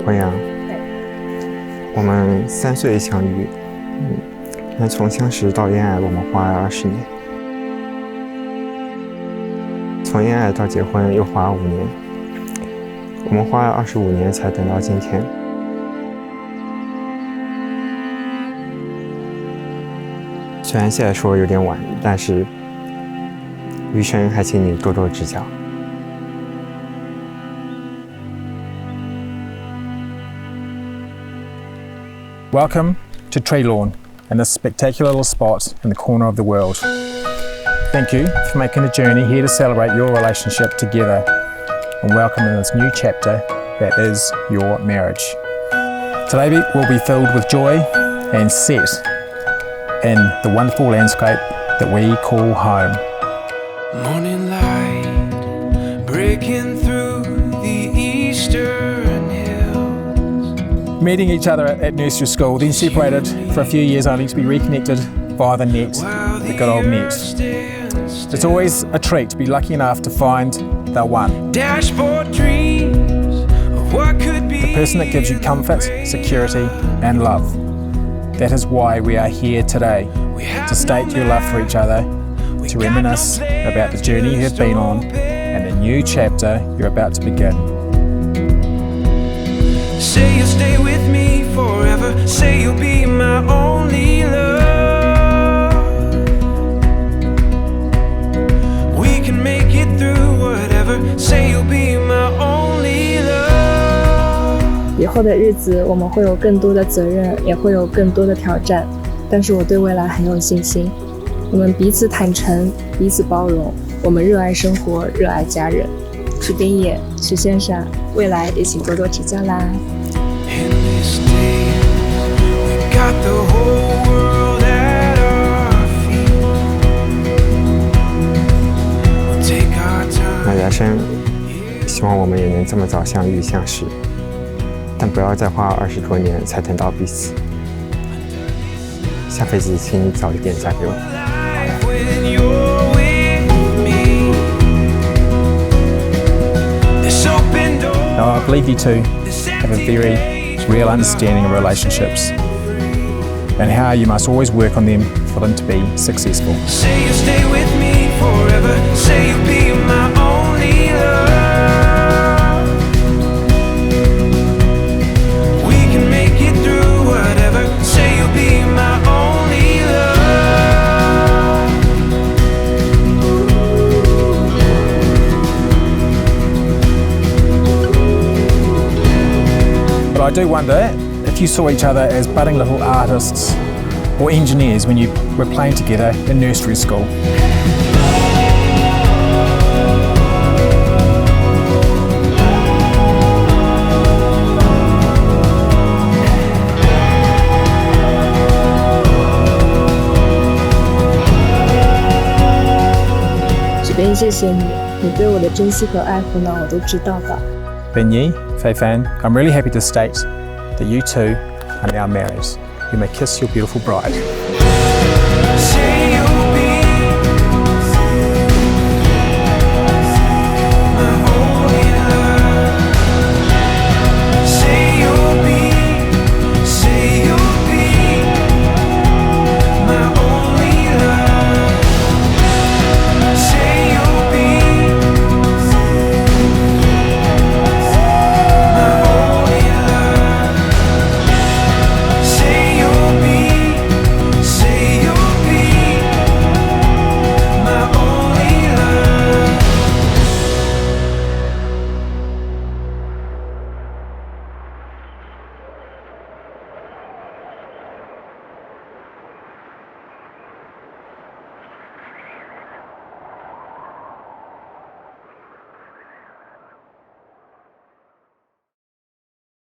Ouyang。我们3岁相遇，那从相识到恋爱，我们花了20年。从恋爱到结婚又花了5年，我们花了25年才等到今天。虽然现在说有点晚，但是余生还请你多多指教。Welcome to Tree Lawn and this spectacular little spot in the corner of the world. Thank you for making a journey here to celebrate your relationship together and welcome in this new chapter that is your marriage. Today will be filled with joy and set in the wonderful landscape that we call home. Morning light breaking through the eastern hills. Meeting each other at nursery school, then separated for a few years only to be reconnected via the net, the good old net. It's always a treat to be lucky enough to find the one. Dashboard dreams of what could be. The person that gives you comfort, security and love. That is why we are here today, to state your love for each other, to reminisce about the journey you have been on and the new chapter you're about to begin. Say you'll stay with me forever. Say you'll be my only love. We can make it through whatever. Say you'll be my only love. 以后的日子，我们会有更多的责任，也会有更多的挑战，但是我对未来很有信心。我们彼此坦诚，彼此包容，我们热爱生活，热爱家人。徐冰野，徐先生，未来也请多多指教啦。那来生，希望我们也能这么早相遇相识，但不要再花20多年才等到彼此。下辈子请你早一点嫁给我。Now, I believe you two have a very real understanding of relationships and how you must always work on them for them to be successful. Say you'll stay with me forever. Say you'll be my only love. We can make it through whatever. Say you'll be my only love. But I do wonder if you saw each other as budding little artists or engineers when you were playing together in nursery school. Binyi, 谢谢你，你对我的珍惜和爱护呢，我都知道的。Binyi, Feifan, I'm really happy to state that you two are now married. You may kiss your beautiful bride. Say